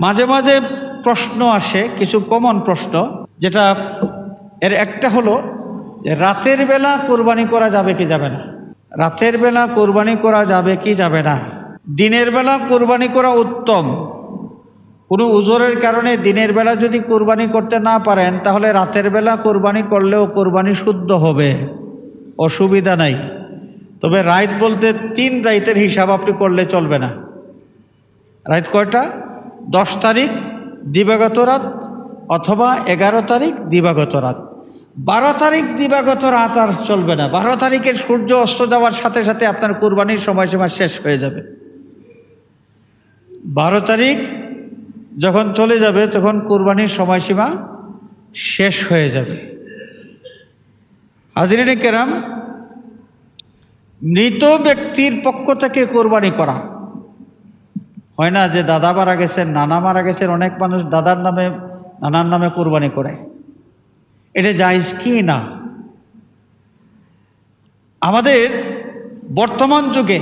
মাঝে মাঝে প্রশ্ন আসে, কিছু কমন প্রশ্ন, যেটা এর একটা হলো যে রাতের বেলা কোরবানি করা যাবে কি যাবে না। রাতের বেলা কোরবানি করা যাবে কি যাবে না। দিনের বেলা কোরবানি করা উত্তম। কোনো উজরের কারণে দিনের বেলা যদি কোরবানি করতে না পারেন তাহলে রাতের বেলা কোরবানি করলেও কোরবানি শুদ্ধ হবে, অসুবিধা নাই। তবে রাত বলতে 3 রাতের হিসাব আপনি করলে চলবে না। রাত কয়টা? 10 তারিখ দিবাগত রাত অথবা 11 তারিখ দিবাগত রাত। 12 তারিখ দিবাগত রাত আর চলবে না। 12 তারিখের সূর্য অস্ত যাওয়ার সাথে সাথে আপনার কোরবানির সময়সীমা শেষ হয়ে যাবে। 12 তারিখ যখন চলে যাবে তখন কোরবানির সময়সীমা শেষ হয়ে যাবে। হাজরিনে কেরাম, মৃত ব্যক্তির পক্ষ থেকে কোরবানি করা হয় না যে দাদা মারা গেছেন, নানা মারা গেছেন, অনেক মানুষ দাদার নামে নানার নামে কোরবানি করে। এটা জায়েজ কি না? আমাদের বর্তমান যুগে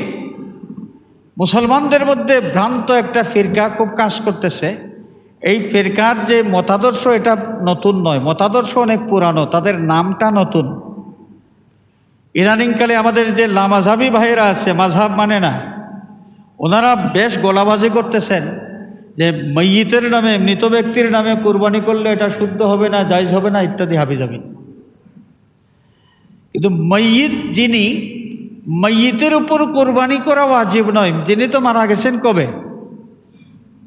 মুসলমানদের মধ্যে ভ্রান্ত একটা ফিরকা খুব কাজ করতেছে। এই ফিরকার যে মতাদর্শ এটা নতুন নয়, মতাদর্শ অনেক পুরানো, তাদের নামটা নতুন। ইদানিংকালে আমাদের যে লামাঝাবি ভাইয়েরা আছে, মাঝহাব মানে না, ওনারা বেশ গোলাবাজি করতেছেন যে মাইয়িতের নামে, মৃত ব্যক্তির নামে কোরবানি করলে এটা শুদ্ধ হবে না, জায়েজ হবে না, ইত্যাদি হাবিজাবি। কিন্তু মাইয়িত যিনি, মাইয়িতের উপর কোরবানি করা ওয়াজিব নয়, যিনি তো মারা গেছেন কবে,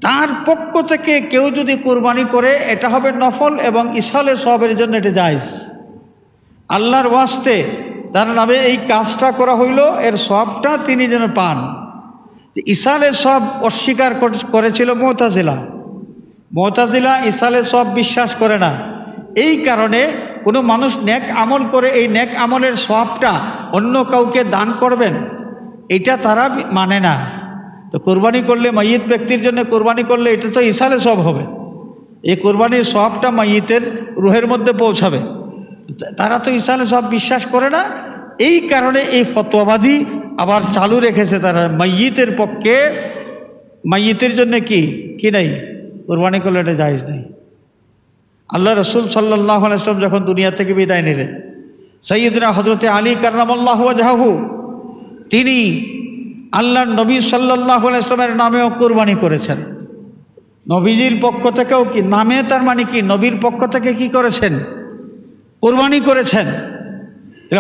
তার পক্ষ থেকে কেউ যদি কোরবানি করে এটা হবে নফল এবং ইসালে সওয়াবের জন্য এটা জায়েজ। আল্লাহর ওয়াস্তে তার নামে এই কাজটা করা হইল, এর সওয়াবটা তিনি যেন পান। ইসালে সওয়াব অস্বীকার করেছিল মুতাজিলা ইসালে সওয়াব বিশ্বাস করে না। এই কারণে কোনো মানুষ নেক আমল করে এই নেক আমলের সওয়াবটা অন্য কাউকে দান করবেন, এটা তারা মানে না। তো কোরবানি করলে, মাইয়িত ব্যক্তির জন্য কোরবানি করলে এটা তো ইসালে সওয়াব হবে, এই কোরবানির সওয়াবটা মাইয়িতের রুহের মধ্যে পৌঁছাবে। তারা তো ইসালে সওয়াব বিশ্বাস করে না। এই কারণে এই ফতোয়াবাদী আবার চালু রেখেছে তারা মাইয়িতের পক্ষে, মাইয়িতের জন্য কি নাই, কোরবানি করলে এটা জায়েজ নেই। আল্লাহ রসুল সাল্লাল্লাহু আলাইহি ওয়াসাল্লাম যখন দুনিয়া থেকে বিদায় নিলেন, সাইয়্যিদনা হযরতে আলী কাররামাল্লাহু ওয়াজহাহু তিনি আল্লাহর নবী সাল্লাল্লাহু আলাইহি ওয়াসাল্লামের নামেও কোরবানি করেছেন। নবীজির পক্ষ থেকেও নামে, তার মানে কি, নবীর পক্ষ থেকে কি করেছেন, কোরবানি করেছেন।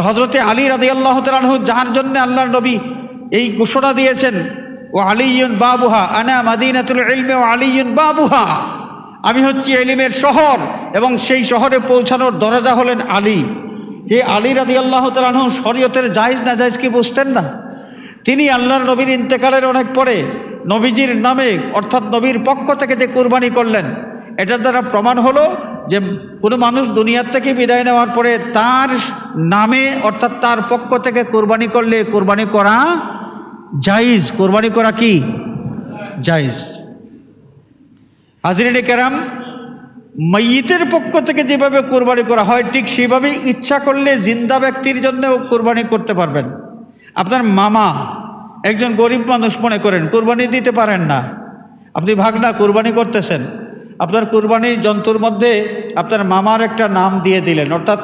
হযরতে আলী রাদিয়াল্লাহু তাআলা আনহু, যার জন্য আল্লাহর নবী এই ঘোষণা দিয়েছেন, ও আলিয়ুন বাবুহা আনা মাদিনাতুল ইলমি ওয়া আলিয়ুন বাবুহা, আমি হচ্ছি ইলমের শহর এবং সেই শহরে পৌঁছানোর দরজা হলেন আলী। এই আলী রাদিয়াল্লাহু তাআলা আনহু শরীয়তের জায়েজ না জায়েজ কি বুঝতেন না? তিনি আল্লাহর নবীর ইন্তেকালের অনেক পরে নবীজির নামে অর্থাৎ নবীর পক্ষ থেকে যে কোরবানি করলেন, এটার দ্বারা প্রমাণ হলো যে কোনো মানুষ দুনিয়ার থেকে বিদায় নেওয়ার পরে তার নামে অর্থাৎ তার পক্ষ থেকে কোরবানি করলে কোরবানি করা জায়েজ। কোরবানি করা কি জায়েজ। হাজরিনে কেরাম, মাইয়িতের পক্ষ থেকে যেভাবে কোরবানি করা হয় ঠিক সেভাবে ইচ্ছা করলে জিন্দা ব্যক্তির জন্যও কোরবানি করতে পারবেন। আপনার মামা একজন গরিব মানুষ মনে করেন, কোরবানি দিতে পারেন না, আপনি ভাগনা কোরবানি করতেছেন, আপনার কোরবানির জন্তুর মধ্যে আপনার মামার একটা নাম দিয়ে দিলেন, অর্থাৎ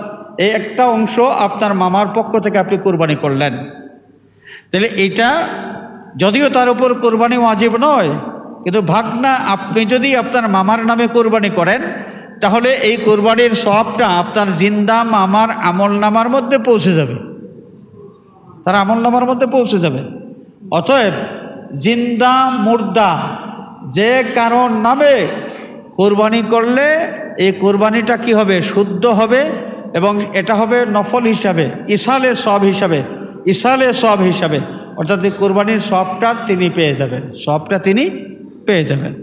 এই একটা অংশ আপনার মামার পক্ষ থেকে আপনি কোরবানি করলেন। তাহলে এটা যদিও তার উপর কোরবানি ওয়াজিব নয়, কিন্তু ভাগনা আপনি যদি আপনার মামার নামে কোরবানি করেন তাহলে এই কোরবানির সওয়াবটা আপনার জিন্দা মামার আমলনামার মধ্যে পৌঁছে যাবে, তার আমলনামার মধ্যে পৌঁছে যাবে। অতএব জিন্দা মুর্দা যে কারোর নামে কোরবানি করলে এই কোরবানিটা কি হবে, শুদ্ধ হবে এবং এটা হবে নফল হিসাবে, ইসালে সওয়াব হিসাবে, ইসালে সওয়াব হিসাবে, অর্থাৎ এই কোরবানির সওয়াবটা তিনি পেয়ে যাবেন, সওয়াবটা তিনি পেয়ে যাবেন।